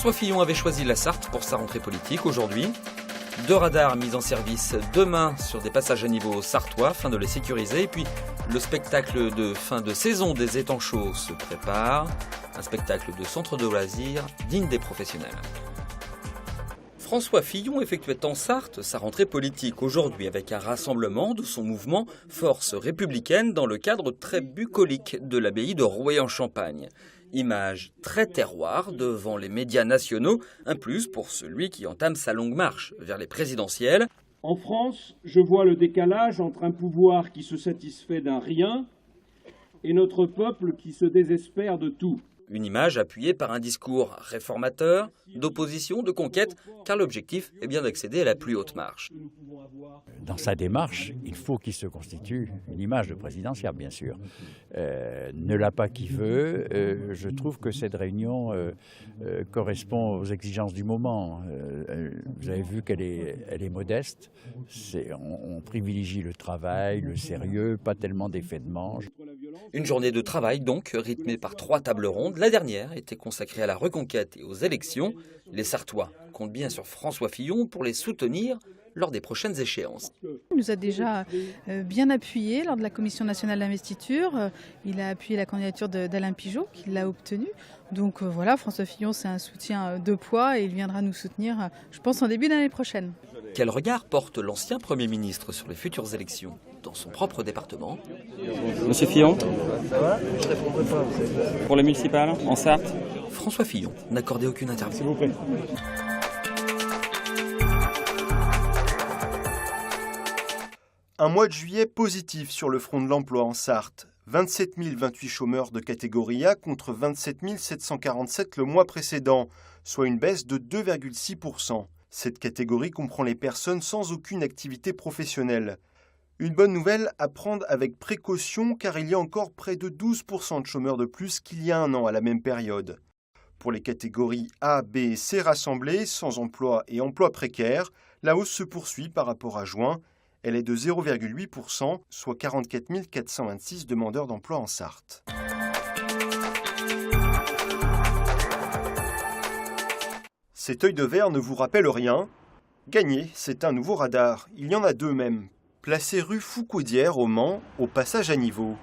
François Fillon avait choisi la Sarthe pour sa rentrée politique aujourd'hui. 2 radars mis en service demain sur des passages à niveau sartois afin de les sécuriser. Et puis le spectacle de fin de saison des étangs chauds se prépare. Un spectacle de centre de loisirs digne des professionnels. François Fillon effectuait en Sarthe sa rentrée politique aujourd'hui avec un rassemblement de son mouvement Force républicaine dans le cadre très bucolique de l'abbaye de Rouet-en-Champagne. Image très terroir devant les médias nationaux, un plus pour celui qui entame sa longue marche vers les présidentielles. En France, je vois le décalage entre un pouvoir qui se satisfait d'un rien et notre peuple qui se désespère de tout. Une image appuyée par un discours réformateur, d'opposition, de conquête, car l'objectif est bien d'accéder à la plus haute marche. Dans sa démarche, il faut qu'il se constitue une image de présidentiable, bien sûr. Ne l'a pas qui veut. Je trouve que cette réunion correspond aux exigences du moment. Vous avez vu qu'elle est modeste. On privilégie le travail, le sérieux, pas tellement d'effets de manche. Une journée de travail donc, rythmée par 3 tables rondes. La dernière était consacrée à la reconquête et aux élections. Les Sartois comptent bien sur François Fillon pour les soutenir lors des prochaines échéances. Il nous a déjà bien appuyé lors de la Commission nationale d'investiture. Il a appuyé la candidature d'Alain Pigeot, qui l'a obtenue. Donc voilà, François Fillon, c'est un soutien de poids et il viendra nous soutenir, je pense, en début d'année prochaine. Quel regard porte l'ancien Premier ministre sur les futures élections dans son propre département? Monsieur Fillon, pour les municipales, en Sarthe. François Fillon n'accordait aucune interview. S'il vous plaît. Un mois de juillet positif sur le front de l'emploi en Sarthe. 27 028 chômeurs de catégorie A contre 27 747 le mois précédent, soit une baisse de 2,6%. Cette catégorie comprend les personnes sans aucune activité professionnelle. Une bonne nouvelle à prendre avec précaution car il y a encore près de 12% de chômeurs de plus qu'il y a un an à la même période. Pour les catégories A, B et C rassemblées, sans emploi et emploi précaire, la hausse se poursuit par rapport à juin. Elle est de 0,8%, soit 44 426 demandeurs d'emploi en Sarthe. Cet œil de verre ne vous rappelle rien? Gagné, c'est un nouveau radar. Il y en a 2 même. Placés rue Foucaudière au Mans, au passage à niveau.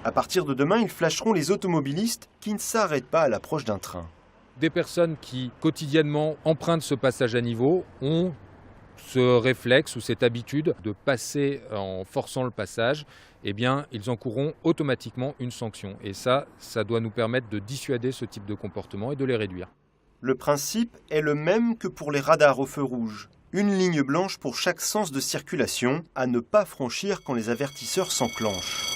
À partir de demain, ils flasheront les automobilistes qui ne s'arrêtent pas à l'approche d'un train. Des personnes qui quotidiennement empruntent ce passage à niveau ont ce réflexe ou cette habitude de passer en forçant le passage, eh bien, ils encourront automatiquement une sanction. Et ça doit nous permettre de dissuader ce type de comportement et de les réduire. Le principe est le même que pour les radars au feu rouge. Une ligne blanche pour chaque sens de circulation, à ne pas franchir quand les avertisseurs s'enclenchent.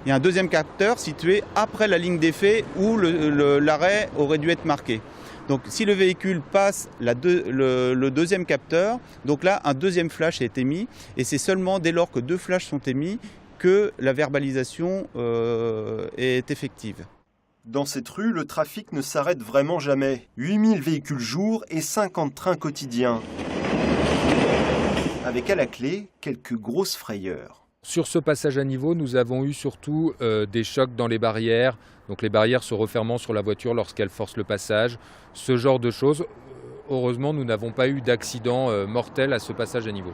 Il y a un deuxième capteur situé après la ligne d'effet où l'arrêt aurait dû être marqué. Donc si le véhicule passe le deuxième capteur, donc là un deuxième flash est émis et c'est seulement dès lors que 2 flashs sont émis que la verbalisation est effective. Dans cette rue, le trafic ne s'arrête vraiment jamais. 8000 véhicules jour et 50 trains quotidiens. Avec à la clé quelques grosses frayeurs. Sur ce passage à niveau, nous avons eu surtout des chocs dans les barrières, donc les barrières se refermant sur la voiture lorsqu'elle force le passage, ce genre de choses. Heureusement, nous n'avons pas eu d'accident mortel à ce passage à niveau.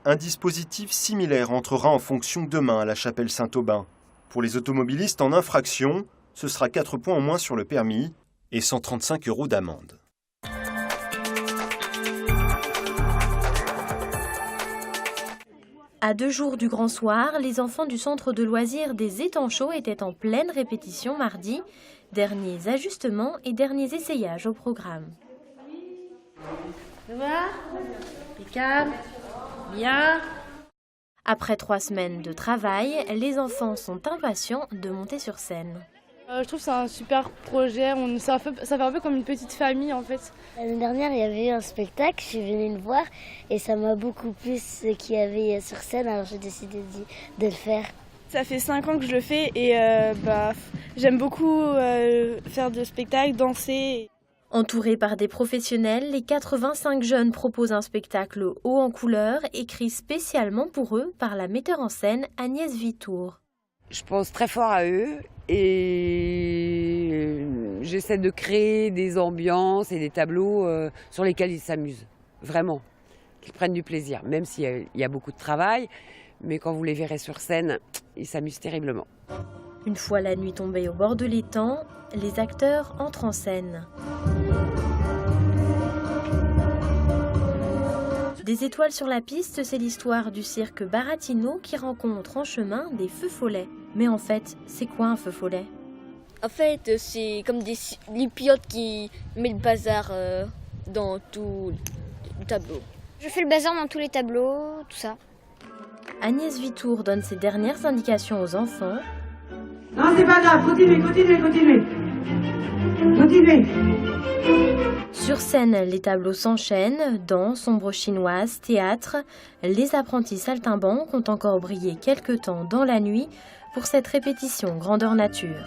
Un dispositif similaire entrera en fonction demain à la chapelle Saint-Aubin. Pour les automobilistes en infraction, ce sera 4 points en moins sur le permis et 135 € d'amende. À 2 jours du grand soir, les enfants du centre de loisirs des étangs chauds étaient en pleine répétition mardi. Derniers ajustements et derniers essayages au programme. Voilà, impeccable, bien. Après 3 semaines de travail, les enfants sont impatients de monter sur scène. Je trouve que c'est un super projet, ça fait un peu comme une petite famille en fait. L'année dernière, il y avait eu un spectacle, je suis venue le voir et ça m'a beaucoup plu ce qu'il y avait sur scène, alors j'ai décidé de le faire. Ça fait 5 ans que je le fais et j'aime beaucoup faire de spectacles, danser. Entourés par des professionnels, les 85 jeunes proposent un spectacle haut en couleurs, écrit spécialement pour eux par la metteur en scène Agnès Vitour. Je pense très fort à eux et j'essaie de créer des ambiances et des tableaux sur lesquels ils s'amusent, vraiment, qu'ils prennent du plaisir, même s'il y a beaucoup de travail, mais quand vous les verrez sur scène, ils s'amusent terriblement. Une fois la nuit tombée au bord de l'étang, les acteurs entrent en scène. Des étoiles sur la piste, c'est l'histoire du cirque Baratino qui rencontre en chemin des feux follets. Mais en fait, c'est quoi un feu follet? En fait, c'est comme les pilotes qui mettent le bazar dans tout le tableau. Je fais le bazar dans tous les tableaux, tout ça. Agnès Vitour donne ses dernières indications aux enfants. Non, c'est pas grave, continuez. Sur scène, les tableaux s'enchaînent, danse, ombre chinoise, théâtre. Les apprentis saltimbanques ont encore brillé quelque temps dans la nuit pour cette répétition grandeur nature.